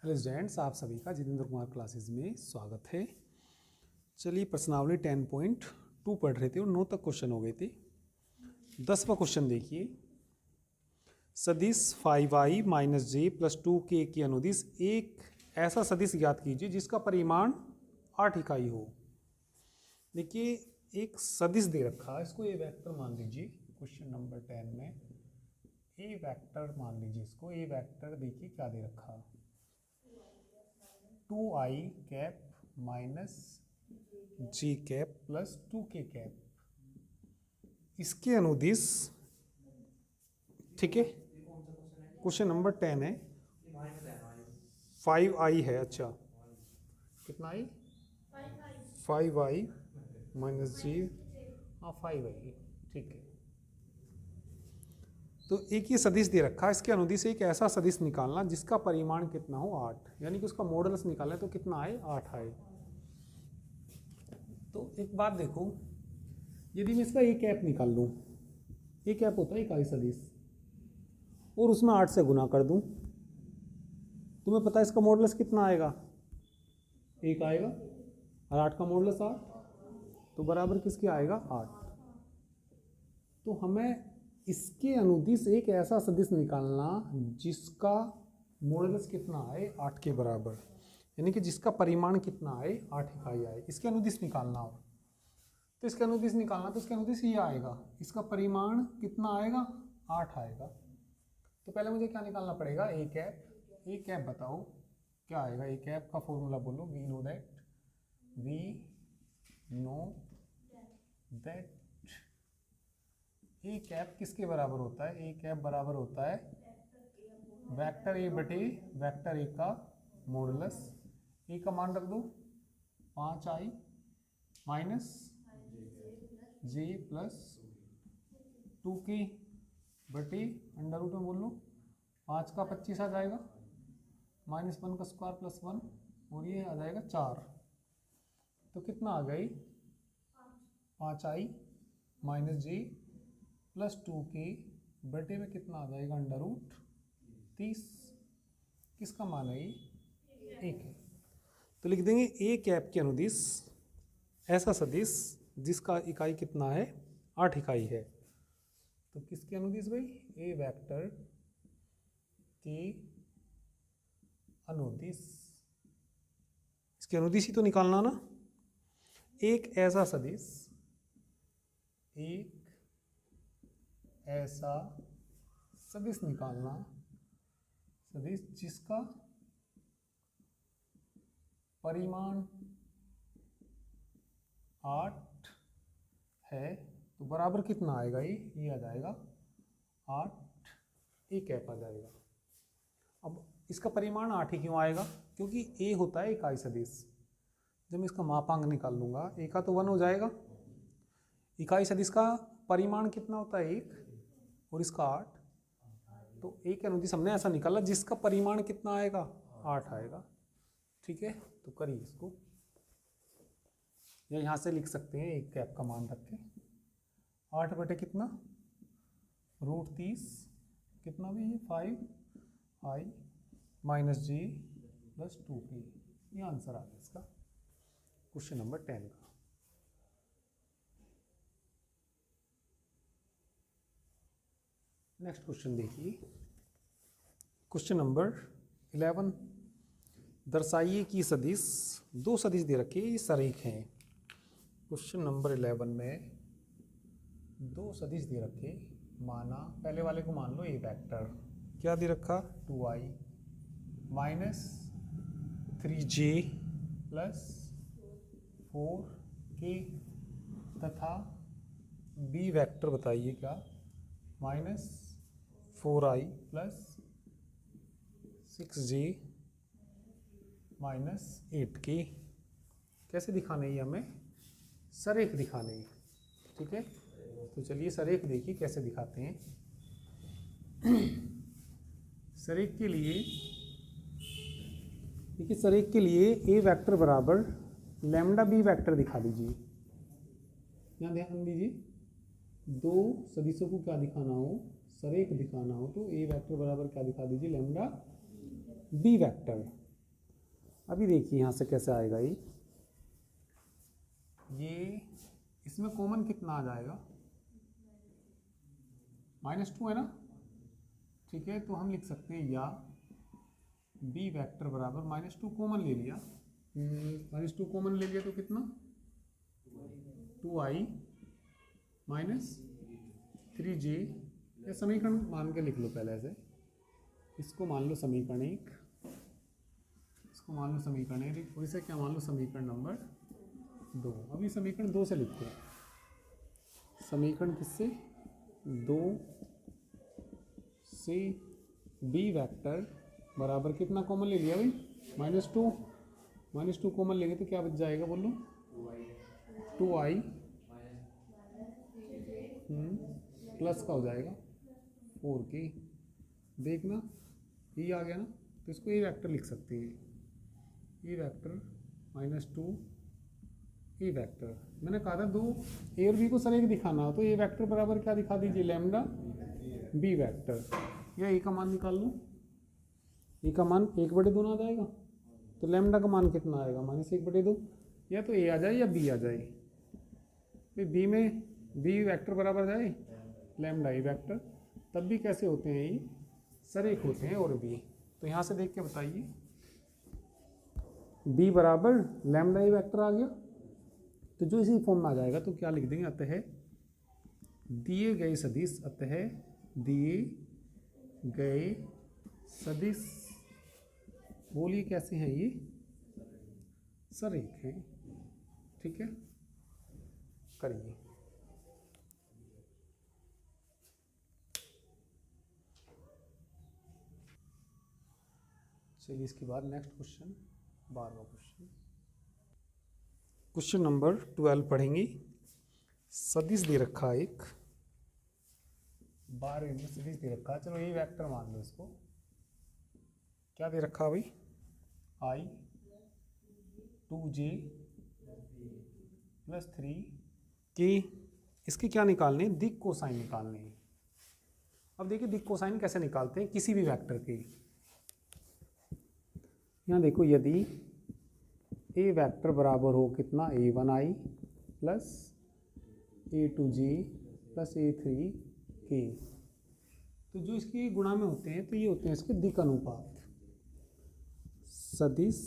Hello students, आप सभी का जितेंद्र कुमार क्लासेस में स्वागत है। चलिए प्रश्नावली 10.2 पढ़ रहे थे और 9 तक क्वेश्चन हो गए थे। 10वां क्वेश्चन देखिए, सदिश 5i - j + 2k की अनुदिश एक ऐसा सदिश ज्ञात कीजिए जिसका परिमाण 8 इकाई हो। देखिए एक सदिश दे रखा है, इसको ए वेक्टर मान लीजिए। क्वेश्चन नंबर 10 में ए वेक्टर मान लीजिए, इसको ए वेक्टर देखिए क्या दे रखा है, 2i कैप माइनस जी कैप प्लस 2k कैप, इसके अनुदिश, ठीक है। क्वेश्चन नंबर 10 है, 5i है। अच्छा कितना आई? 5i माइनस जी, हाँ 5i, ठीक है। तो एक ही सदिश दे रखा है, इसके अनुदिश एक ऐसा सदिश निकालना जिसका परिमाण कितना हो 8, यानी कि उसका मॉडल्स निकालना है तो कितना आए, 8 आए। तो एक बात देखो, यदि मैं इसका ए कैप निकाल लूँ, ए कैप होता है इकाई सदिश, और उसमें 8 से गुना कर दूँ, तुम्हें पता है इसका मॉडल्स कितना आएगा, 1 आएगा, और 8 का मॉडल्स 8, तो बराबर किसके आएगा, 8। तो हमें इसके अनुदिश एक ऐसा सदिश निकालना जिसका मॉडल्स कितना आए, 8 के बराबर, यानी कि जिसका परिमाण कितना आए, 8 इकाई आए, इसके अनुदिश निकालना हो। तो इसका अनुदिश निकालना, तो इसका अनुदिश ये आएगा, इसका परिमाण कितना आएगा, 8 आएगा। तो पहले मुझे क्या निकालना पड़ेगा, ए कैप। ए कैप बताओ क्या आएगा, ए कैप का फॉर्मूला बोलो। We know that A cap किसके बराबर होता है, ए कैप बराबर होता है वेक्टर ए बटे वेक्टर ए का मॉडुलस। ए का मान रख दो 5i माइनस जे प्लस 2k बटे अंडर रूट में बोल लो 5 का 25 आ जाएगा, -1 का स्क्वायर प्लस 1, और ये आ जाएगा 4। तो कितना आ गई, 5i माइनस जे प्लस 2k बटे में कितना आ जाएगा, अंडर रूट 30। किसका मान है ये, 1 है। तो लिख देंगे ए कैप के अनुदिश ऐसा सदिश जिसका इकाई कितना है, 8 इकाई है। तो किसके अनुदिश भाई, ए वेक्टर के अनुदिश, इसके अनुदिश ही तो निकालना ना। एक ऐसा सदिश, एक ऐसा सदिश निकालना, सदिश जिसका परिमाण 8 है, तो बराबर कितना आएगा, ये आ जाएगा 8, ए कैप आ जाएगा। अब इसका परिमाण 8 ही क्यों आएगा, क्योंकि ए होता है इकाई सदिश। जब मैं इसका मापांक निकाल लूंगा, ए का तो 1 हो जाएगा, इकाई सदिश का परिमाण कितना होता है 1, और इसका 8, तो ए के अनुदिश हमने ऐसा निकाला जिसका परिमाण कितना आएगा, 8 आएगा। ठीक है, तो करिए इसको, या यहाँ से लिख सकते हैं एक कैप का मान रख के 8 बटे कितना, रूट 30, कितना भी ये 5i minus G plus 2k, ये आंसर आ गया इसका क्वेश्चन नंबर 10 का। नेक्स्ट क्वेश्चन देखिए, क्वेश्चन नंबर 11, दर्शाइए कि सदिश, दो सदिश दे रखे, ये सरेख हैं। क्वेश्चन नंबर 11 में दो सदिश दे रखे, माना पहले वाले को मान लो ए वेक्टर, क्या दे रखा, 2i minus 3j plus 4k, तथा बी वेक्टर बताइए क्या, -4i plus 6j minus 8k। कैसे दिखाने ही हमें, सरेख दिखाने ही, ठीक है। तो चलिए सरेख देखिए कैसे दिखाते हैं। सरेख के लिए देखिए, सरेख के लिए ए वेक्टर बराबर लैम्डा बी वेक्टर दिखा दीजिए। यहाँ ध्यान दीजिए, दो सदिशों को क्या दिखाना हो, सरेख दिखाना हो, तो ए वेक्टर बराबर क्या दिखा दीजिए, लैम्डा बी वेक्टर। अभी देखिए यहाँ से कैसे आएगा ये इसमें कॉमन कितना आ जाएगा, -2 है ना, ठीक है। तो हम लिख सकते हैं या बी वेक्टर बराबर -2 कॉमन ले लिया, -2 कॉमन ले लिया तो कितना 2i -3j, या समीकरण मान के लिख लो पहले ऐसे, इसको मान लो समीकरण 1, इसको मान लो समीकरण 1 और इसे क्या मान लो समीकरण नंबर 2। अभी समीकरण 2 से लिखते हैं, समीकरण किससे 2 से बी वेक्टर बराबर कितना कॉमन ले लिया भाई -2 कॉमन लेंगे तो क्या बच जाएगा बोलो 2i प्लस का हो जाएगा 4k। देखना ये आ गया ना, तो इसको ए वेक्टर लिख सकते हैं, ए वेक्टर -2 ए वेक्टर। मैंने कहा था 2 ए और बी को सर एक दिखाना हो तो ए वेक्टर बराबर क्या दिखा दीजिए लैम्डा बी वेक्टर, या ए का मान निकाल लो, ए का मान 1/2 आ जाएगा, तो लैम्डा का मान कितना आएगा -1/2, या तो ए आ जाए या बी आ जाए। बी में बी वेक्टर बराबर जाए लैम्डा ए वेक्टर, तब भी कैसे होते हैं ये सरेख होते हैं और बी। तो यहाँ से देख के बताइए बी बराबर लैम्डा ए वेक्टर आ गया, तो जो इसी फॉर्म में आ जाएगा तो क्या लिख देंगे, अतः दिए गए सदिश, अतः दिए गए सदिश बोलिए कैसे हैं ये सरेख हैं, ठीक है। करिए चलिए, इसके बाद नेक्स्ट क्वेश्चन 12वां क्वेश्चन, क्वेश्चन नंबर 12 पढ़ेंगे। सदिश दे रखा है एक 12 में सदिश दे रखा है, चलो ये वेक्टर मान लो, इसको क्या दे रखा भाई i 2j + 3 कि इसके क्या निकालने हैं, दिक् कोसाइन निकालने हैं। अब देखिए दिक् कोसाइन कैसे निकालते हैं किसी भी वेक्टर के। यहाँ देखो यदि ए वेक्टर बराबर हो कितना a1i + a2j + a3k, तो जो इसके गुणा में होते हैं तो ये होते हैं इसके दिक् अनुपात। सदिश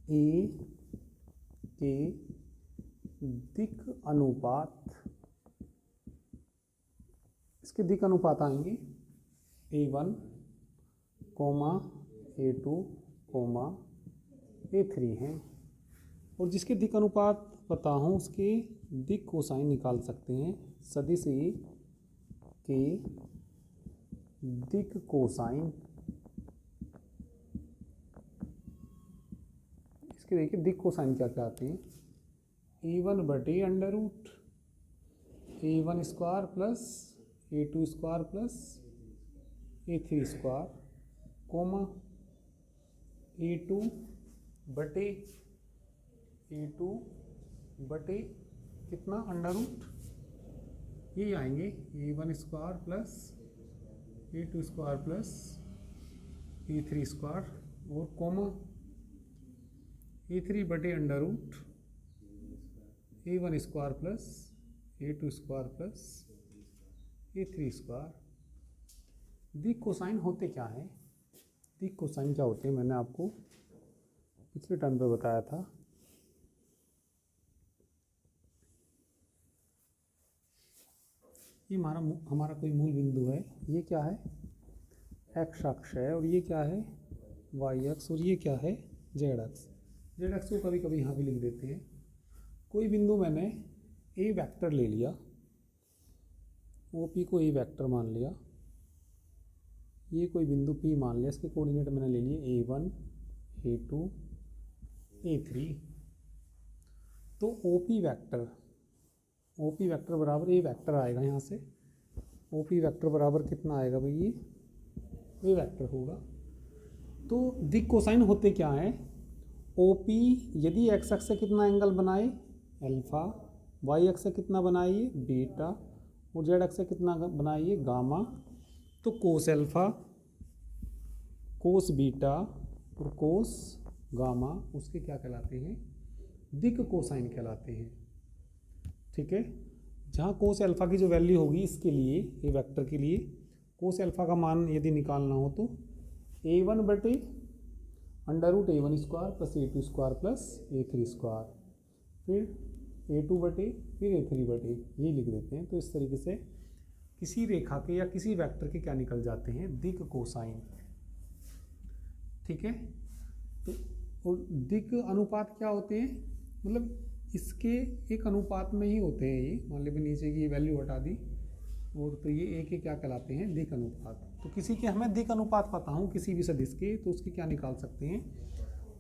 ए के दिक् अनुपात, इसके दिक् अनुपात आएंगे a1, a2, a3 हैं, और जिसके दिक् अनुपात पता हो उसके दिक् कोसाइन निकाल सकते हैं। सदिश ए के दिक् कोसाइन, इसके देखिए दिक् कोसाइन क्या क्या आते हैं, a1/√, a1² + a2² + a3², coma a2 कितना √, ये आएंगे a1² + a2² + a3², और coma a3/√, a1² + a2² + a3²। दिक् कोसाइन होते क्या हैं, दिक् कोसाइन क्या होते हैं मैंने आपको पिछले टर्म पे बताया था। ये हमारा कोई मूल बिंदु है, ये क्या है x अक्ष है, और ये क्या है y अक्ष, और ये क्या है z अक्ष। z अक्ष को कभी कभी यहाँ भी लिख देते हैं। कोई बिंदु मैंने a वेक्टर ले लिया, OP को a वेक्टर मान लिया, ये कोई बिंदु P मान लिया, इसके कोऑर्डिनेट मैंने ले लिए a1, a2, a3, तो OP वेक्टर बराबर ए वेक्टर आएगा। यहाँ से OP वेक्टर बराबर कितना आएगा भाई, ये वेक्टर होगा। तो दिक् कोसाइन होते क्या हैं, OP यदि x अक्ष से कितना एंगल बनाए अल्फा, y अक्ष से कितना बनाइए बीटा, और z अक्ष से कितना बनाइए गामा, तो कोस अल्फा, कोस बीटा, और कोस गामा उसके क्या कहलाते हैं, दिक कोसाइन कहलाते हैं। ठीक है, जहाँ कोस अल्फा की जो वैल्यू होगी इसके लिए, ये वेक्टर के लिए कोस अल्फा का मान यदि निकालना हो तो a1 बटे under root a1 square plus a2 square plus a3 square, फिर a2 बटे फिर a3 बटे, ये लिख देते हैं। तो इस तरीके से किसी रेखा के या किसी वेक्टर के क्या निकल जाते हैं, दिक कोसाइन। ठीक है, तो और दिक अनुपात क्या होते हैं, मतलब इसके एक अनुपात में ही होते हैं ये। मान लीजिए नीचे की वैल्यू हटा दी और तो ये एक के क्या कहलाते हैं, दिक अनुपात। तो किसी के हमें दिक अनुपात पता हो किसी भी सदिश के, तो उसके क्या निकाल सकते हैं,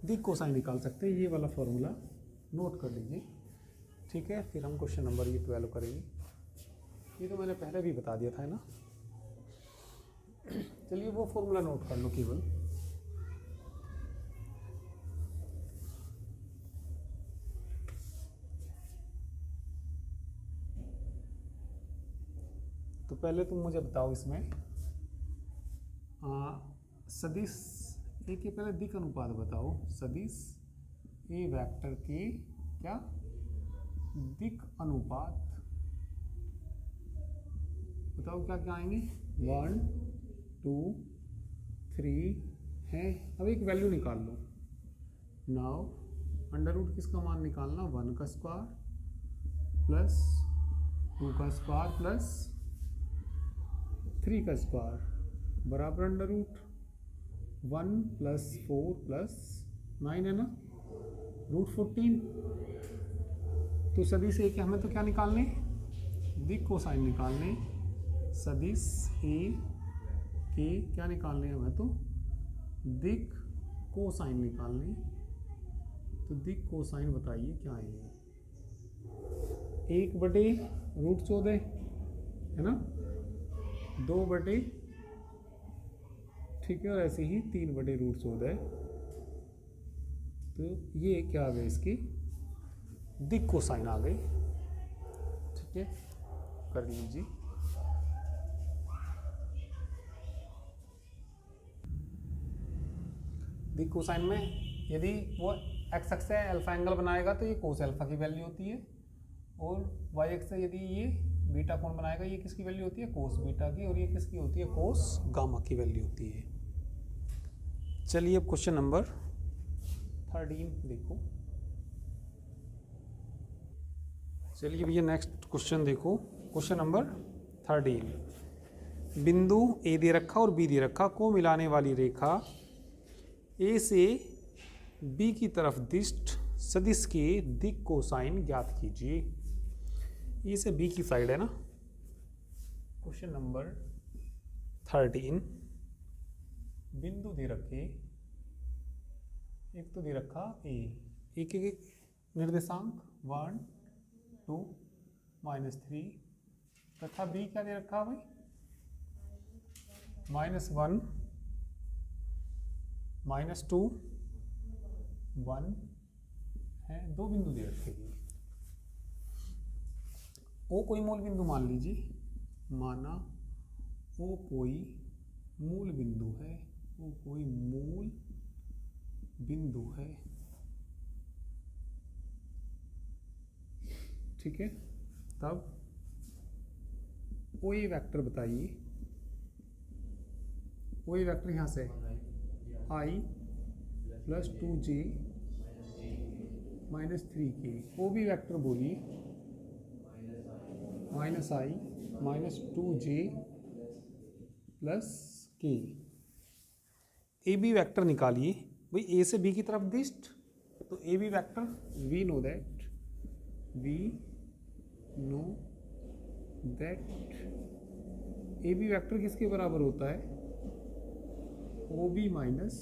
दिक कोसाइन निकाल सकते हैं। ये वाला फॉर्मूला नोट कर लीजिए। ठीक है, फिर हम क्वेश्चन नंबर ये 12 करेंगे। ये तो मैंने पहले भी बता दिया था, है ना। चलिए वो फॉर्मूला नोट कर लो केवल। तो पहले तुम मुझे बताओ इसमें सदिश ए के पहले दिक अनुपात बताओ। सदिश ए वेक्टर के क्या दिक अनुपात बताओ, क्या क्या आएंगे, 1 2 3 है। अब एक वैल्यू निकाल लो। नाउ अंडर रूट किसका मान निकालना, 1 का स्क्वायर प्लस 2 का स्क्वायर प्लस 3 का स्क्वायर बराबर अंडर रूट 1 प्लस 4 प्लस 9 है ना, रूट 14। तो सदिश ए के हमें तो क्या निकालने, दिक कोसाइन निकालने। सदिश ए के क्या निकालने हमें, तो दिक कोसाइन निकालने। तो दिक कोसाइन बताइए क्या है, 1 बटे रूट 14 है ना, 2 बटे, ठीक है, और ऐसे ही 3 बटे रूट 14। तो ये क्या आ गए, इसकी दिक कोसाइन आ गई। ठीक है, कर लीजिए। दिक कोसाइन में यदि वो एक्स एक्स से अल्फा एंगल बनाएगा तो ये कोस अल्फा की वैल्यू होती है, और वाई एक्स से यदि ये बीटा कोण बनाएगा, ये किसकी वैल्यू होती है, कोस बीटा की, और ये किसकी होती है, कोस गामा की वैल्यू होती है। चलिए अब क्वेश्चन नंबर 13 देखो। चलिए भैया नेक्स्ट क्वेश्चन देखो, क्वेश्चन नंबर 13। बिंदु ए दे रखा और बी दे रखा को मिलाने वाली रेखा ए से बी की तरफ दिष्ट सदिश के दिक कोसाइन ज्ञात कीजिए। ए से बी की साइड है ना। क्वेश्चन नंबर 13, बिंदु दे रखे, एक तो दे रखा ए के निर्देशांक 1 2 -3 तथा बी क्या दे रखा भाई, -1 -2 1 है। दो बिंदु दे रखे हैं। ओ कोई मूल बिंदु मान लीजिए, माना ओ कोई मूल बिंदु है, ओ कोई मूल बिंदु है। ठीक है, तब ओ ए वेक्टर बताइए। ओ ए वेक्टर यहाँ से i plus 2j -3k, O B vector बोलिए -i -2j plus k। A B vector निकालिए भाई, ए से बी की तरफ दिष्ट, तो A B vector we know that A B vector किसके बराबर होता है, ओ बी माइनस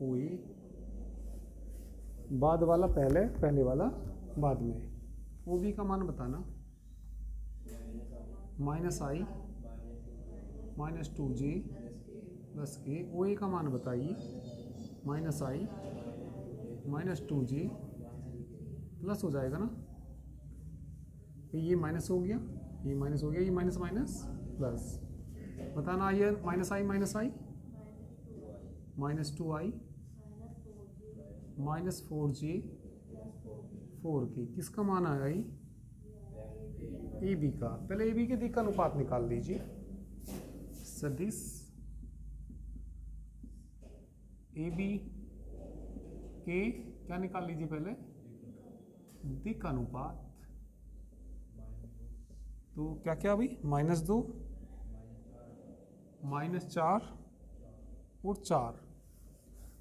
ओ ए। बाद वाला पहले, पहले वाला बाद में। ओ बी का मान बताना, -i -2j प्लस के। ओ ए का मान बताइए, -i -2j प्लस हो जाएगा ना, ये माइनस हो गया, ये माइनस हो गया, ये माइनस माइनस प्लस। बताना, ये -i -2i -4j 4k किसका मान आएगा ये? ए बी का। पहले ए बी के दिक् का अनुपात निकाल दीजिए। सदिश ए बी के क्या निकाल लीजिए पहले? दिक् अनुपात। तो क्या क्या अभी? -2 -4 और 4,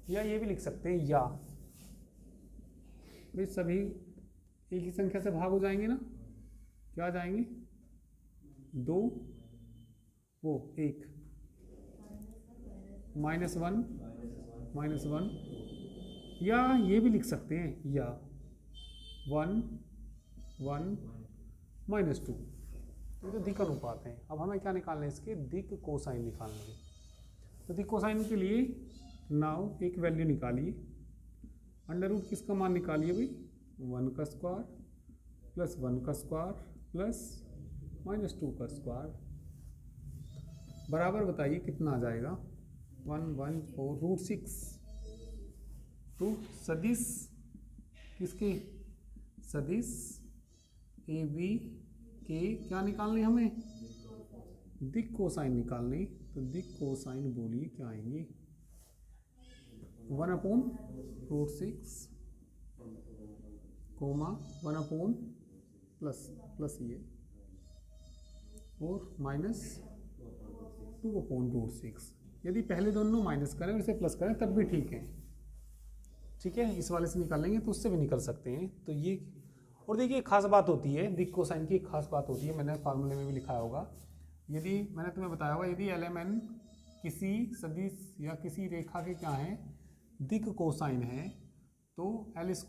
या ये भी लिख सकते हैं या भाई सभी एक ही संख्या से भाग हो जाएंगे ना, क्या आ जाएंगे? 2 वो 1 -1 या ये भी लिख सकते हैं या 1 1 -2। तो दिक् अनुपात है। अब हमें क्या निकालना है? इसके दिक् कोसाइन निकालना है। तो दिक् कोसाइन के लिए नाउ एक वैल्यू निकालिए। अंडर रूट किसका मान निकालिए भाई? 1 का स्क्वायर प्लस 1 का स्क्वायर प्लस -2 का स्क्वायर बराबर बताइए कितना आ जाएगा? 114√6। तो सदिश किसके? सदिश ए बी के क्या निकालने हमें? दिक् कोसाइन निकालने। तो दिक् कोसाइन बोलिए क्या आएंगे? 1/√6 कोमा 1 प्लस ये और -2/√6। यदि पहले दोनों माइनस करें और इसे प्लस करें तब भी ठीक है। ठीक है, इस वाले से निकाल लेंगे तो उससे भी निकल सकते हैं। तो ये, और देखिए एक खास बात होती है दिक् कोसाइन की, एक खास बात होती है, मैंने फार्मूले में भी लिखाया होगा। यदि मैंने तुम्हें बताया होगा यदि LMN किसी सदिश या किसी रेखा के क्या है? दिक् कोसाइन है, तो L² +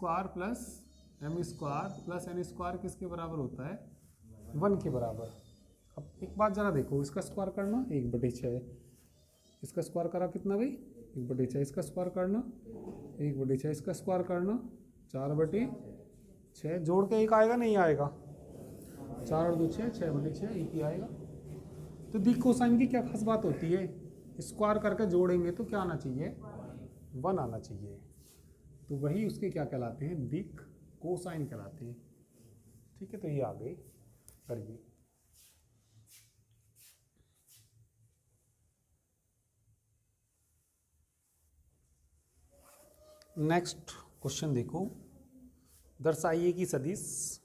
M² + N² किसके बराबर होता है? 1 के बराबर। अब एक बात जरा देखो, इसका स्क्वायर करना 1/6, इसका स्क्वायर करा कितना भाई? 1/6, इसका स्क्वायर करना 1/6, इसका स्क्वायर करना 4/6। जोड़ के 1 आएगा नहीं आएगा? 4 और 2 6, 6/6 1 ही आएगा। तो दिक् कोसाइन की क्या खास बात होती है? स्क्वायर करके जोड़ेंगे तो क्या आना चाहिए? 1 आना चाहिए। तो वही उसके क्या कहलाते हैं? दिक् कोसाइन कहलाते हैं। ठीक है, तो ये आ गई। करिए। नेक्स्ट क्वेश्चन देखो। दर्शाइए कि सदिश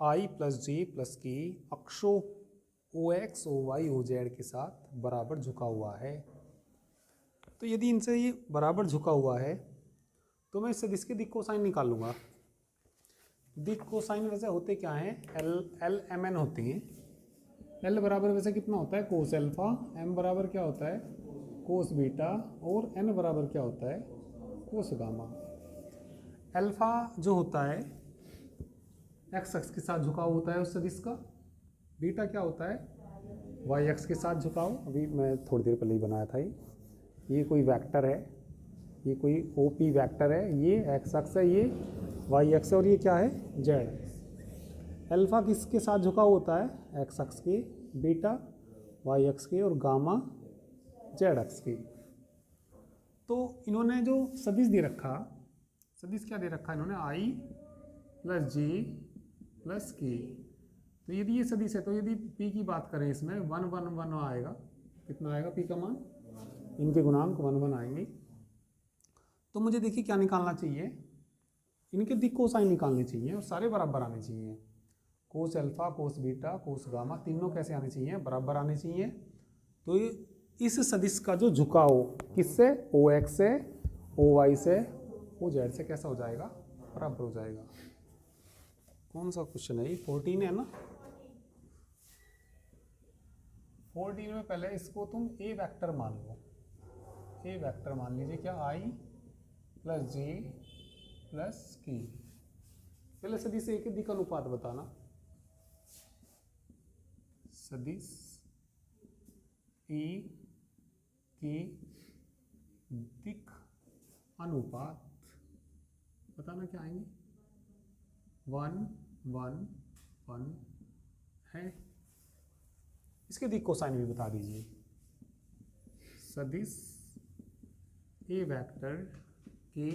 I + J + K अक्षों OX, OY, OZ के साथ बराबर झुका हुआ है। तो यदि इनसे ये बराबर झुका हुआ है तो मैं इस सदिश के दिक् कोसाइन निकाल लूँगा। दिक् कोसाइन वैसे होते क्या हैं? LMN होते हैं। L बराबर वैसे कितना होता है? Cos alpha. M बराबर क्या होता है? Cos beta. और N बराबर क्या होता है? Cos gamma. अल्फा जो होता है x अक्ष के साथ झुकाव होता है उस सदिश का। बीटा क्या होता है? y अक्ष के साथ झुकाव। अभी मैं थोड़ी देर पहले ही बनाया था ये कोई वेक्टर है, ये कोई OP वेक्टर है, ये x अक्ष है, ये y अक्ष है और ये क्या है? z। अल्फा किसके साथ झुकाव होता है? x अक्ष के, बीटा y अक्ष के और गामा z अक्ष के। तो इन्होंने जो सदिश दे रखा, सदिश क्या दे रखा इन्होंने? I + J + K। तो यदि ये सदिश है तो यदि P की बात करें इसमें 1 1 1 आएगा। कितना आएगा P का मान? इनके गुणांक 1 1 आएंगे। तो मुझे देखिए क्या निकालना चाहिए? इनके दिक् कोसाइन निकालने चाहिए और सारे बराबर आने चाहिए। Cos alpha, cos beta, cos gamma तीनों कैसे आने चाहिए? बराबर आने चाहिए। तो इस सदिश का जो झुकाव किससे? OX से, OY से, OZ से कैसा हो जाएगा? बराबर हो जाएगा। कौन सा क्वेश्चन है ये? 14 है ना? 14 में पहले इसको तुम A वेक्टर मान लो। A वेक्टर मान लीजिए क्या? I + J + K। पहले सदिश से एक दिक् अनुपात बताना। सदिश A के दिक् अनुपात बताना क्या आएंगे? 1 1 1 है। इसके दिक् कोसाइन भी बता दीजिए। सदिश A वेक्टर के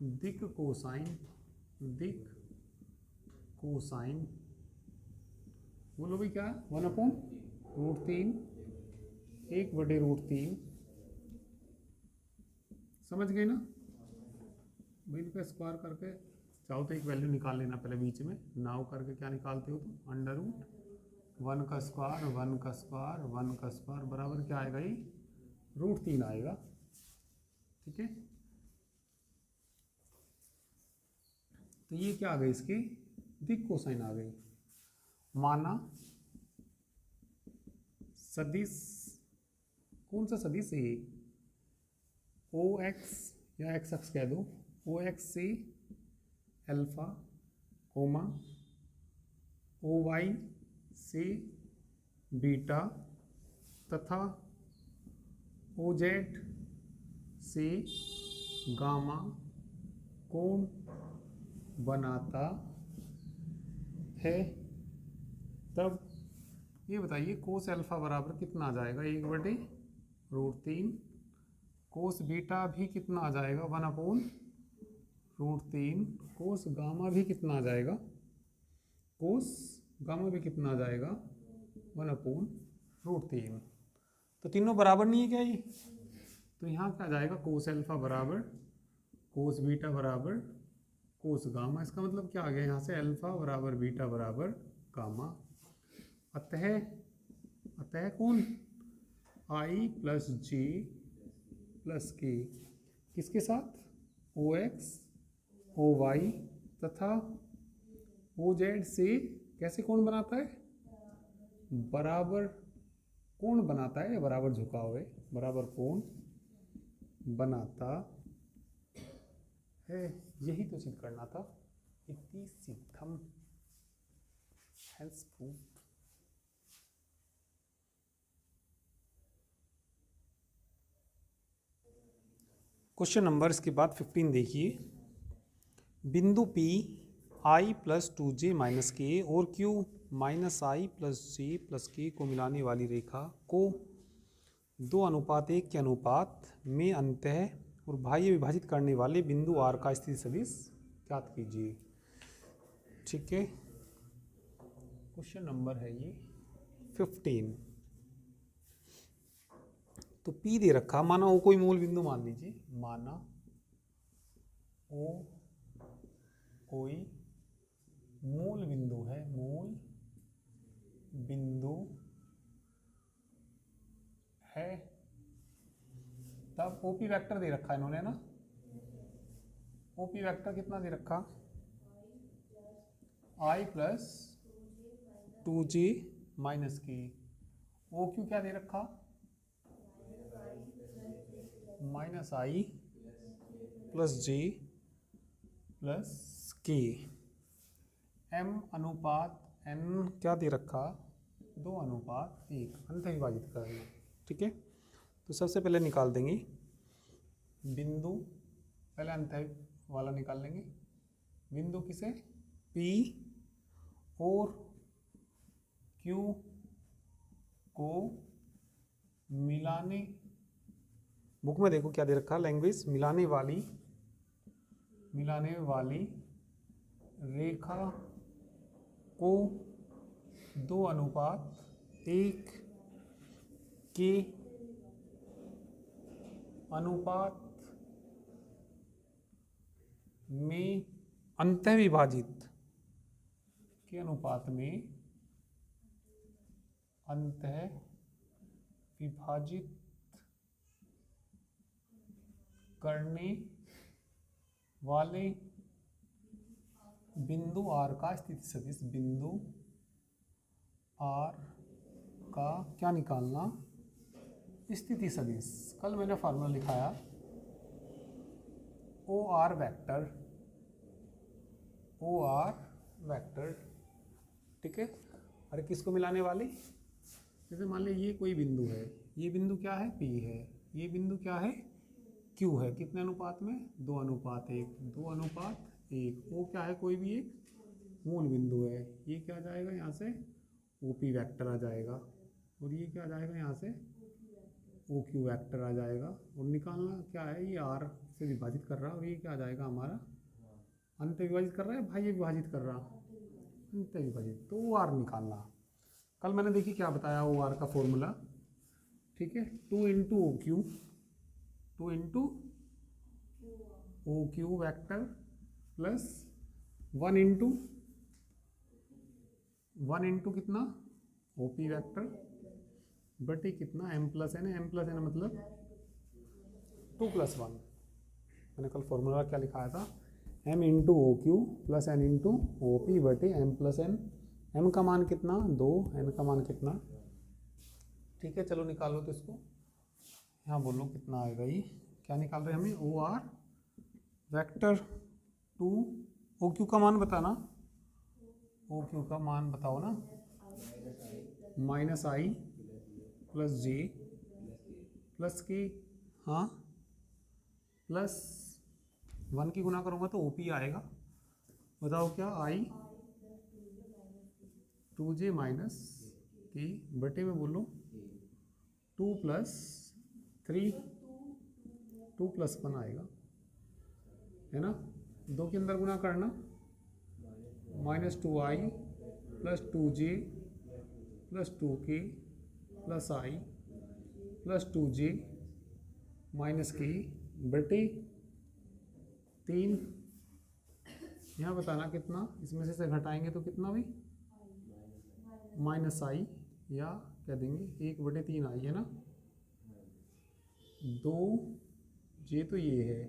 दिक कोसाइन, दिक कोसाइन, बोलो भाई क्या, 1/√3, 1/√3, समझ गए ना भाई। इनका स्क्वायर करके चाहो तो एक वैल्यू निकाल लेना पहले बीच में, नाव करके क्या निकालते हो तुम, √1 का स्क्वायर, 1 का स्क्वायर, 1 का स्क्वायर बराबर क्या आएगा, ये √3 आएगा। ठीक है, तो ये क्या आ गई, इसकी दिक कोसाइन आ गई। माना सदिश, कौन सा सदिश है ये, OX या XX कह दो, OX से अल्फा कोमा OY से बीटा तथा OZ से गामा कोण बनाता है। तब ये बताइए कोस अल्फा बराबर कितना आ जाएगा, 1/√3, कोस बीटा भी कितना आ जाएगा, 1/√3, कोस गामा भी कितना आ जाएगा, कोस गामा भी कितना आ जाएगा, 1/√3। तो तीनों बराबर नहीं है क्या ये, तो यहाँ क्या आ जाएगा, कोस अल्फा बराबर कोस बीटा बराबर कोस गामा। इसका मतलब क्या आ गया, यहाँ से अल्फा बराबर बीटा बराबर गामा। अतः कौन, I + J + K किसके साथ, OX OY तथा OZ से कैसे कोण बनाता है, बराबर कोण बनाता है, बराबर झुकाव है, बराबर कोण बनाता है। यही तो सिद्ध करना था, इति सिद्धम, हेंस प्रूव्ड। क्वेश्चन नंबर इसके बाद 15 देखिए, बिंदु P I + 2J - K और Q -I + J + K को मिलाने वाली रेखा को 2:1 के अनुपात में अंतः और बाह्य विभाजित करने वाले बिंदु R का स्थिति सदिश ज्ञात कीजिए। ठीक है, क्वेश्चन नंबर है ये 15। तो P दे रखा, माना O कोई मूल बिंदु मान लीजिए, माना O कोई मूल बिंदु है, मूल बिंदु है, तब OP वेक्टर दे रखा है इन्होंने ना, OP वेक्टर कितना दे रखा, I + 2J - K, OQ क्या दे रखा, -I + J + K, M/N क्या दे रखा, 2:1, अंत विभाजित करना। ठीक है, तो सबसे पहले निकाल देंगे बिंदु, पहले अंत वाला निकाल लेंगे, बिंदु किसे, P और Q को मिलाने, बुक में देखो क्या दे रखा, लैंग्वेज, मिलाने वाली रेखा को 2:1 के अनुपात में अंतः विभाजित, के अनुपात में अंतः विभाजित करने वाले बिंदु R का स्थिति सदिश, बिंदु R का क्या निकालना, स्थिति सदिश। कल मैंने फार्मूला लिखाया OR वेक्टर, ठीक है। अरे किसको मिलाने वाली, जैसे मान लीजिए ये कोई बिंदु है, ये बिंदु क्या है, P है, ये बिंदु क्या है, Q है, कितने अनुपात में, 2:1, 2:1। O क्या है, कोई भी एक मूल बिंदु है, ये क्या आ जाएगा यहाँ से, OP वेक्टर आ जाएगा, और ये क्या आ जाएगा यहाँ से, ओ क्यू वेक्टर आ जाएगा। और निकालना क्या है, ये आर से विभाजित कर रहा है और ये क्या आ जाएगा हमारा, अंत विभाजित कर रहा है, भाई ये विभाजित कर रहा, अंत विभाजित, तो ओ आर निकालना। कल मैंने देखी क्या बताया ओ आर का फॉर्मूला, ठीक है, 2 into O Q, 2 into O Q vector plus 1 into कितना ओ पी वैक्टर बटे कितना M plus N, M plus N मतलब 2+1। मैंने कल फॉर्मूला क्या लिखाया था, M into O Q plus N into O P बटे एम प्लस एन। एम का मान कितना 2, एन का मान कितना, ठीक है चलो निकालो तो इसको, यहाँ बोलो कितना आएगा, ये क्या निकाल रहे हैं हमें, O R vector 2, O Q का मान बताना, ओ क्यू का मान बताओ ना, minus I plus J plus K, हाँ प्लस 1 की गुना करूँगा तो ओ पी आएगा, बताओ क्या, आई 2j माइनस के बटे में बोलो 2 प्लस 3, 2+1 आएगा, है ना, 2 के अंदर गुना करना, -2i plus 2j plus 2k plus i plus 2j minus के बटे 3, यहाँ बताना कितना, इसमें से घटाएंगे तो कितना भी, -i या क्या देंगे 1/3 आई है ना, 2j तो ये है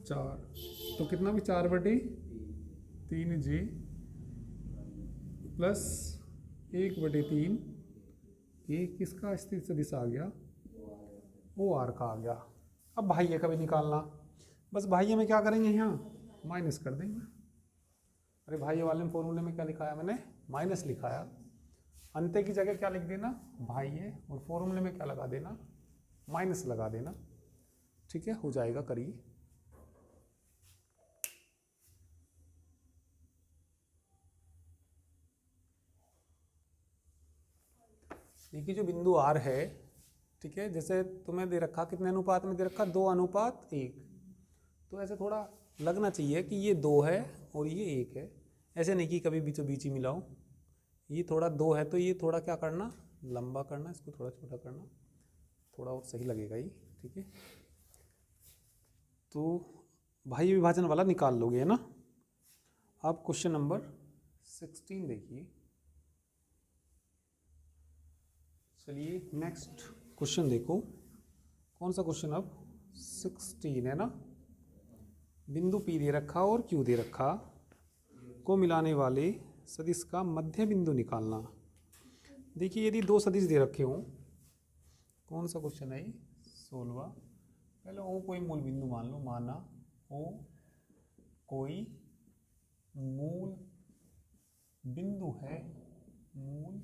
4, तो कितना भी 4/3j प्लस 1/3, ये किसका स्थिर सदिश आ गया, ओ आर का आ गया। अब बाह्य का भी निकालना, बस बाह्य में क्या करेंगे, यहाँ माइनस कर देंगे। अरे बाह्य वाले फॉर्मूले में क्या लिखाया मैंने, माइनस लिखाया, अंत्य की जगह क्या लिख देना बाह्य, और फॉर्मूले में क्या लगा देना, माइनस लगा देना, ठीक है हो जाएगा, करिए। देखिए जो बिंदु आर है, ठीक है, जैसे तुम्हें दे रखा कितने अनुपात में दे रखा, 2:1, तो ऐसे थोड़ा लगना चाहिए कि ये 2 है और ये 1 है, ऐसे नहीं कि कभी बीचों बीच ही मिलाओ, ये थोड़ा 2 है तो ये थोड़ा क्या करना, लंबा करना, इसको थोड़ा छोटा करना, थोड़ा और सही लगेगा ये, ठीक है। तो बाह्य विभाजन वाला निकाल लोगे, है ना। अब क्वेश्चन नंबर 16 देखिए, चलिए नेक्स्ट क्वेश्चन देखो, कौन सा क्वेश्चन, अब 16 है ना। बिंदु P दे रखा और Q दे रखा को मिलाने वाले सदिश का मध्य बिंदु निकालना। देखिए यदि 2 सदिश दे रखे हों, कौन सा क्वेश्चन है ये, 16। पहले O कोई मूल बिंदु मान लो, माना O कोई मूल बिंदु है, मूल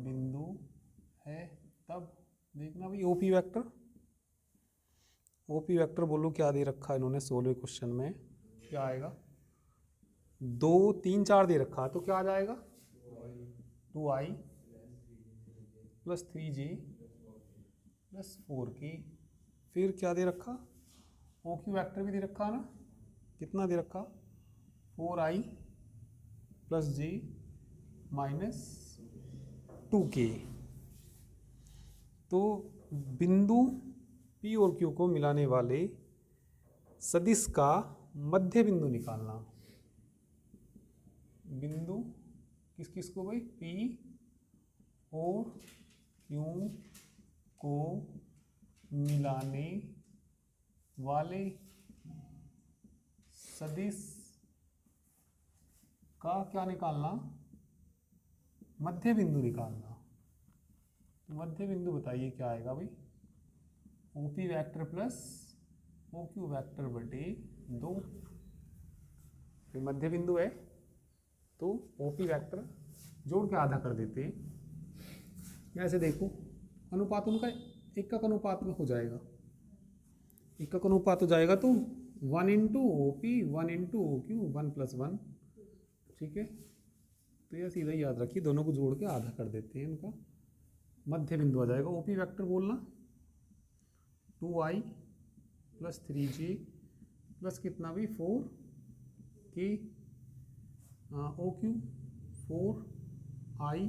बिंदु है, तब देखना भाई ओपी वेक्टर, ओपी वेक्टर बोलो क्या दे रखा है इन्होंने 16वें क्वेश्चन में, क्या आएगा, 2 3 4 दे रखा है तो क्या आ जाएगा, 2i plus 3j plus 4k, फिर क्या दे रखा, ओ क्यू वैक्टर भी दे रखा ना, कितना दे रखा, 4i plus j minus 2k। तो बिंदु P और Q को मिलाने वाले सदिश का मध्य बिंदु निकालना। बिंदु किस किस को भाई, P और Q को मिलाने वाले सदिश का क्या निकालना, मध्य बिंदु निकालना। मध्य बिंदु बताइए क्या आएगा भाई, OP vector plus O Q vector बटे 2, फिर मध्य बिंदु है तो ओपी वेक्टर जोड़ के आधा कर देते हैं, ऐसे देखो अनुपात उनका एकक अनुपात में हो जाएगा, एकक अनुपात हो जाएगा तो 1 into O P 1 into O Q 1+1, ठीक है। तो यह सीधा याद रखिए, दोनों को जोड़ के आधा कर देते हैं इनका, मध्य बिंदु आ जाएगा। ओपी वेक्टर बोलना 2i प्लस 3j प्लस कितना भी 4k O Q 4i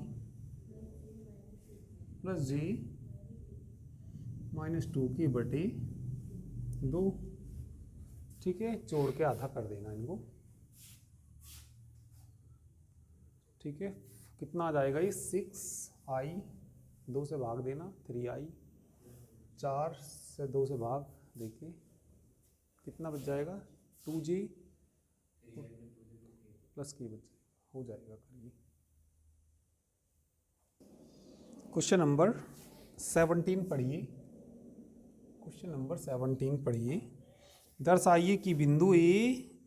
plus j -2k बटे 2। ठीक है, जोड़ के आधा कर देना इनको। ठीक है, कितना आ जाएगा ये 6i, 2 से भाग देना 3i, 4 से 2 से भाग देखिए कितना बच जाएगा 2j प्लस k बच हो जाएगा। करिए क्वेश्चन नंबर 17 पढ़िए। क्वेश्चन नंबर 17 पढ़िए। दर्शाइए कि बिंदु ए,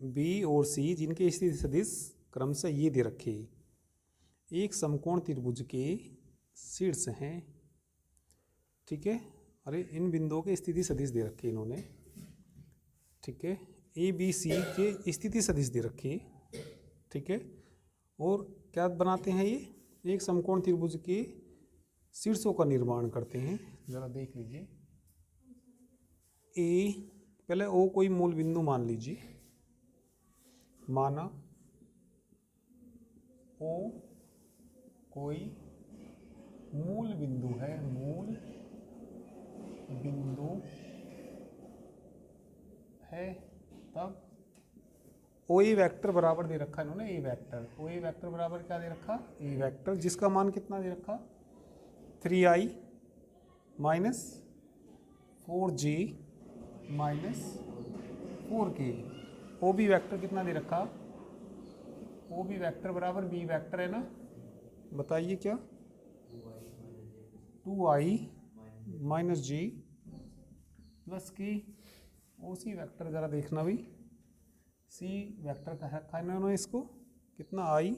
बी और सी जिनके स्थिति सदिश क्रम से ये दे रखे एक समकोण त्रिभुज के शीर्ष हैं। ठीक है, अरे इन बिंदुओं के स्थिति सदिश दे रखे इन्होंने। ठीक है, ए बी सी के स्थिति सदिश दे रखे। ठीक है, और क्या बनाते हैं ये एक समकोण त्रिभुज के शीर्षों का निर्माण करते हैं। जरा देख लीजिए। ए पहले ओ कोई मूल बिंदु मान लीजिए, माना ओ कोई मूल बिंदु है, मूल बिंदु है। तब ओ ए वेक्टर बराबर दे रखा इन्होंने, ए वेक्टर। ओ ए वेक्टर बराबर क्या दे रखा, ए वेक्टर, जिसका मान कितना दे रखा 3i minus 4j minus 4k। O B vector कितना दे रखा, ओ बी वेक्टर बराबर बी वेक्टर है ना, बताइए क्या 2i minus G plus k। O C vector जरा देखना भी, सी वेक्टर का है इन्होंने इसको कितना i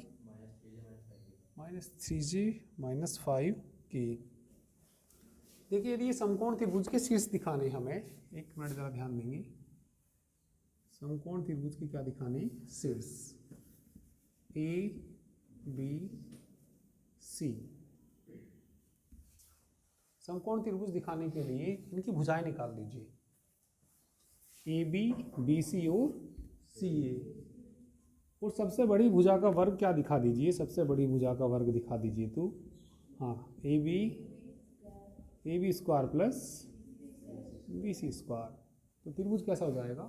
minus 3j minus 5k। देखिए यदि ये समकोण त्रिभुज के शीर्ष दिखाने हमें, एक मिनट जरा ध्यान देंगे, समकोण त्रिभुज के क्या दिखाने शीर्ष ए बी सी। समकोण त्रिभुज दिखाने के लिए इनकी भुजाएं निकाल लीजिए, ए बी बी सी और सी ए। और सबसे बड़ी भुजा का वर्ग क्या दिखा दीजिए, सबसे बड़ी भुजा का वर्ग दिखा दीजिए तो हाँ A B square plus B C square. तो त्रिभुज कैसा हो जाएगा,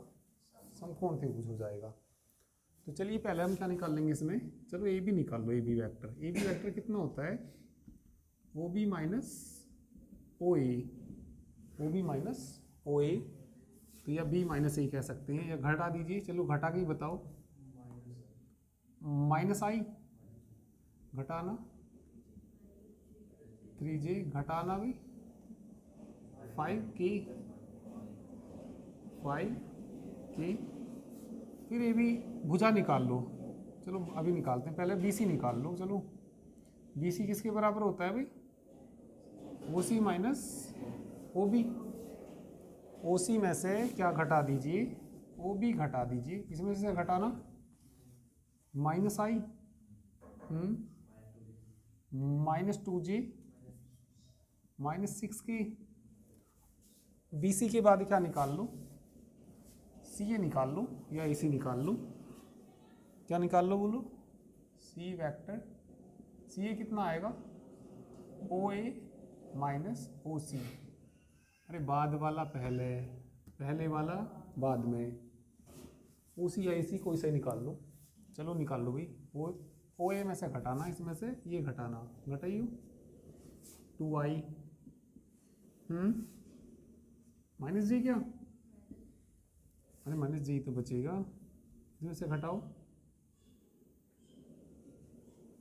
समकोण त्रिभुज हो जाएगा। तो चलिए पहले हम क्या निकाल लेंगे इसमें, चलो ए बी निकाल लो। ए बी वेक्टर कितना होता है ओ बी माइनस ओ ए, ओ बी माइनस ओ ए। तो या बी माइनस ए कह सकते हैं, या घटा दीजिए, चलो घटा के ही बताओ। माइनस आई घटाना 3j घटाना भी 5k फिर ये भी भुजा निकाल लो। चलो अभी निकालते हैं, पहले BC निकाल लो। चलो BC किसके बराबर होता है भाई, OC माइनस OB। OC में से क्या घटा दीजिए, OB घटा दीजिए। इसमें से घटाना minus I minus 2j minus 6k। BC के बाद क्या निकाल लो, CA निकाल लो या AC निकाल लो। क्या निकाल लो बोलो, C वेक्टर। CA कितना आएगा OA माइनस OC। अरे बाद वाला पहले, पहले वाला बाद में। OC या AC कोई से निकाल लो। चलो निकाल लो भाई। OA में से घटाना, इसमें से ये घटाना, घटाइयो 2i माइनस जी। क्या अरे माइनस जी तो बचेगा, इसमें से घटाओ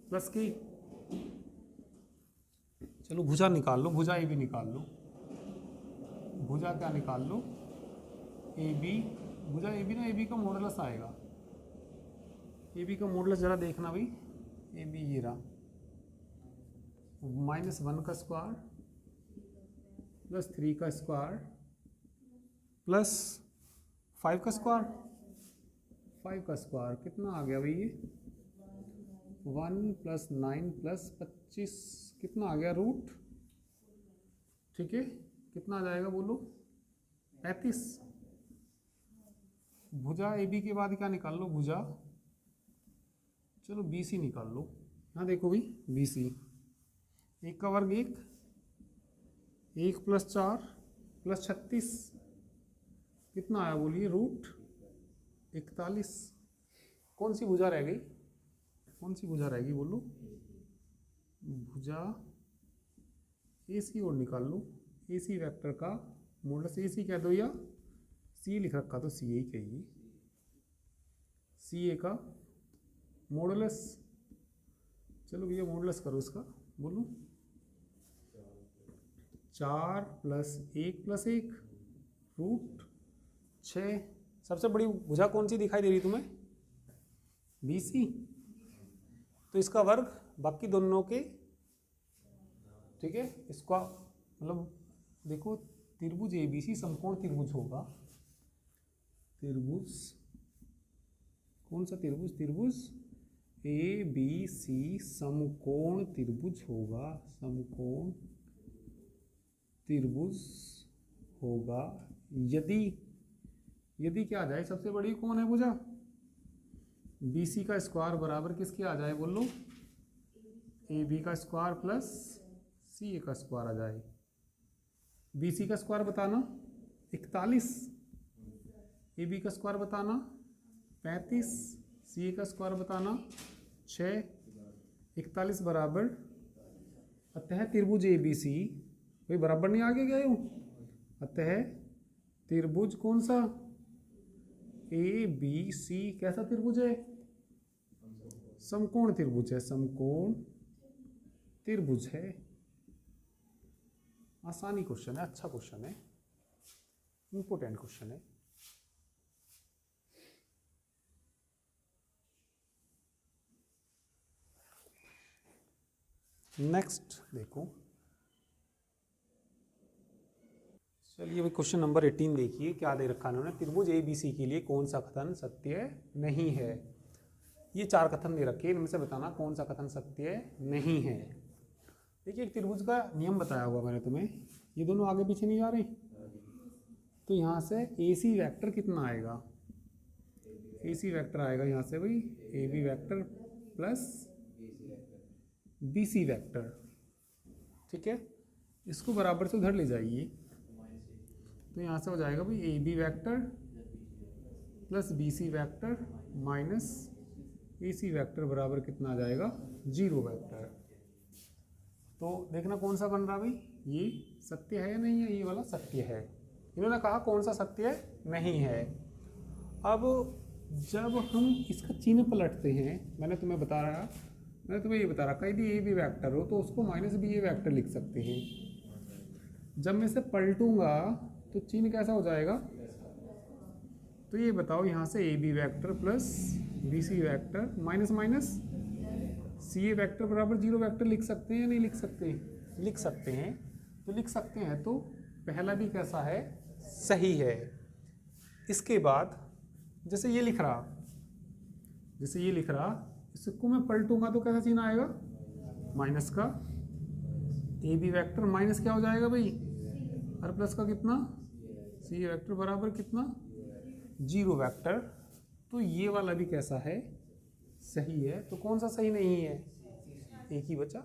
प्लस की। चलो भुजा निकाल लो, भुजा ए बी निकाल लो। भुजा क्या निकाल लो ए बी, भुजा ए बी ना, ए बी का मॉडुलस आएगा। ए बी का मॉडुलस जरा देखना भाई, ए बी ये रहा -1 का स्क्वायर प्लस 3 का स्क्वायर प्लस 5 का स्क्वायर। 5 का स्क्वायर कितना आ गया भाई, ये 1 + 9 + 25 कितना आ गया, ठीक है, कितना आ जाएगा बोलो? 35। भुजा ए बी के बाद क्या निकाल लो? भुजा, चलो बी सी निकाल लो। यहाँ देखो भाई, बी सी, 1 का वर्ग 1, 1 + 4 + 36 कितना आया बोलिए? √41। कौन सी भुजा रह गई? कौन सी भुजा रहेगी बोलो? भुजा ए सी और निकाल लो। ए सी वैक्टर का मॉडुलस, ए सी कह दो या सी लिख रखा तो सी ही कहेगी। सी ए का मॉडुलस, चलो भैया मॉडुलस करो इसका, बोलो 4 + 1 + 1 √6। सबसे बड़ी भुजा कौन सी दिखाई दे रही तुम्हें? B C. तो इसका वर्ग बाकी दोनों के, ठीक है, इसका मतलब देखो, त्रिभुज ए बी सी समकोण त्रिभुज होगा। त्रिभुज, कौन सा त्रिभुज? त्रिभुज ए बी सी समकोण त्रिभुज होगा। समकोण त्रिभुज होगा यदि क्या आ जाए? सबसे बड़ी कौन है भुजा? बी सी का स्क्वायर बराबर किसके आ जाए बोलो? ए बी का स्क्वायर प्लस सी ए का स्क्वायर आ जाए। बी सी का स्क्वायर बताना 41, ए बी का स्क्वायर बताना 35, सी ए का स्क्वायर बताना 6, 41 बराबर, अतः त्रिभुज ए बी सी, भाई बराबर नहीं आगे गए हो, अतः त्रिभुज कौन सा? ए बी सी कैसा त्रिभुज है? समकोण त्रिभुज है। समकोण त्रिभुज है। आसानी क्वेश्चन है, अच्छा क्वेश्चन है, इंपोर्टेंट क्वेश्चन है। नेक्स्ट देखो, चलिए भाई क्वेश्चन नंबर 18 देखिए, क्या दे रखा है उन्होंने? त्रिभुज ए बी सी के लिए कौन सा कथन सत्य नहीं है? ये 4 कथन दे रखे हैं, इनमें से बताना कौन सा कथन सत्य नहीं है। देखिए एक त्रिभुज का नियम बताया हुआ मैंने तुम्हें, ये दोनों आगे पीछे नहीं जा रहे, तो यहाँ से ए सी वैक्टर कितना आएगा? ए सी वैक्टर आएगा यहाँ से भाई A B vector plus B C vector, ठीक है। इसको बराबर से उधर ले जाइए, तो यहाँ से हो जाएगा भाई A B vector plus B C vector minus A C vector बराबर कितना आ जाएगा? 0 वैक्टर। तो देखना कौन सा बन रहा भाई, ये सत्य है या नहीं है? ये वाला सत्य है। इन्होंने कहा कौन सा सत्य नहीं है। अब जब हम इसका चिन्ह पलटते हैं, मैंने तुम्हें ये बता रहा कहीं भी ए बी वैक्टर हो तो उसको माइनस बी ए वैक्टर लिख सकते हैं। जब मैं इसे पलटूंगा तो चिन्ह कैसा हो जाएगा? तो ये बताओ, यहाँ से A B vector plus B C vector minus minus C A vector बराबर 0 वैक्टर लिख सकते हैं या नहीं लिख सकते? लिख सकते हैं। तो लिख सकते हैं तो पहला भी कैसा है? सही है। इसके बाद जैसे ये लिख रहा, इसको मैं पलटूंगा तो कैसा चिन्ह आएगा? माइनस का। ए बी वैक्टर माइनस क्या हो जाएगा भाई? और प्लस का कितना? सी ए वैक्टर बराबर कितना? 0 वैक्टर। तो ये वाला भी कैसा है? सही है। तो कौन सा सही नहीं है? एक ही बचा,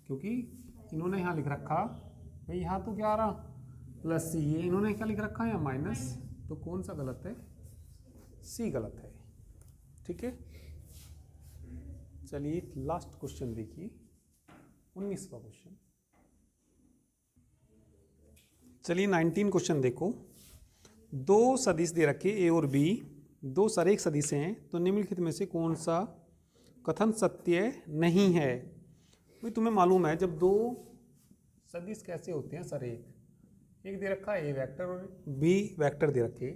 क्योंकि इन्होंने यहाँ लिख रखा भाई, यहाँ तो क्या आ रहा? प्लस सी ए, इन्होंने क्या लिख रखा है? यहाँ माइनस। तो कौन सा गलत है? सी गलत है, ठीक है। चलिए लास्ट क्वेश्चन देखिए, 19वां क्वेश्चन। चलिए 19 क्वेश्चन देखो। 2 सदिश दे रखे ए और बी, 2 सरेख सदिश हैं, तो निम्नलिखित में से कौन सा कथन सत्य नहीं है? भाई तुम्हें मालूम है जब 2 सदिश कैसे होते हैं सरेख, एक दे रखा है ए वैक्टर और बी वैक्टर दे रखे,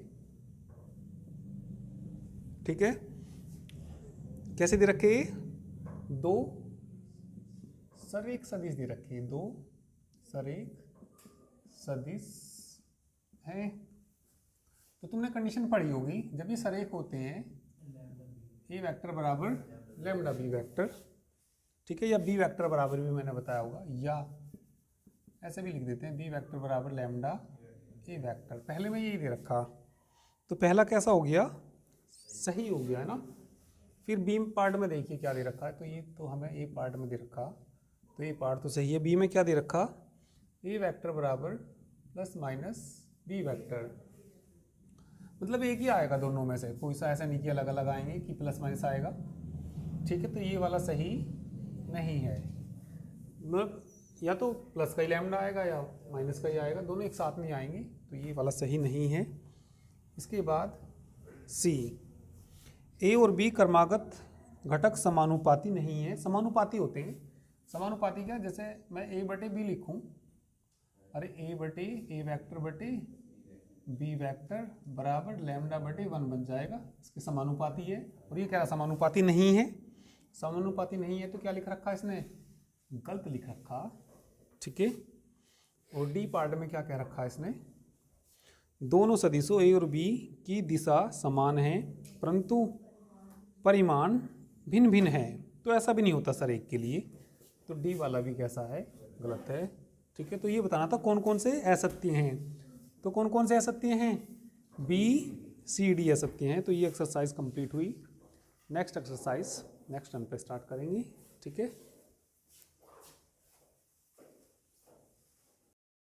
ठीक है। कैसे दे रखे? 2 सरेख सदिश दे रखे, 2 सरेख सदिश हैं। तो तुमने कंडीशन पढ़ी होगी, जब ये सरेख होते हैं ए वैक्टर बराबर लैम्डा बी वैक्टर, ठीक है, या बी वैक्टर बराबर भी मैंने बताया होगा, या ऐसे भी लिख देते हैं बी वेक्टर बराबर लैम्डा ए वेक्टर। पहले में यही दे रखा, तो पहला कैसा हो गया, सही हो गया है ना। फिर बी पार्ट में देखिए क्या दे रखा है, तो ये तो हमें ए पार्ट में दे रखा, तो ये पार्ट तो सही है। बी में क्या दे रखा, ए वेक्टर बराबर प्लस माइनस बी वेक्टर, मतलब एक ही आएगा दोनों में से, कोई सा ऐसा नहीं कि अलग अलग आएंगे कि प्लस माइनस आएगा। ठीक है, तो ये वाला सही नहीं है, मतलब या तो प्लस का ही लैम्डा आएगा या माइनस का ही आएगा, दोनों एक साथ नहीं आएंगे, तो ये वाला सही नहीं है। इसके बाद सी, ए और बी क्रमागत घटक समानुपाती नहीं है। समानुपाती होते हैं, समानुपाती क्या, जैसे मैं ए बटे बी लिखूं, अरे ए बटे ए वेक्टर बटे बी वेक्टर बराबर लैम्डा बटे 1 बन जाएगा, इसके समानुपाती है। और ये क्या समानुपाती नहीं है, समानुपाती नहीं है तो क्या लिख रखा इसने, गलत लिख रखा। ठीक है, और डी पार्ट में क्या कह रखा है इसने, दोनों सदिशों ए और बी की दिशा समान है परंतु परिमाण भिन्न भिन्न है। तो ऐसा भी नहीं होता सर एक के लिए, तो डी वाला भी कैसा है, गलत है। ठीक है, तो ये बताना था कौन कौन से असत्य हैं, तो कौन कौन से असत्य हैं, बी सी डी असत्य हैं। तो ये एक्सरसाइज कंप्लीट हुई। नेक्स्ट एक्सरसाइज नेक्स्ट टर्न पे स्टार्ट करेंगे। ठीक है।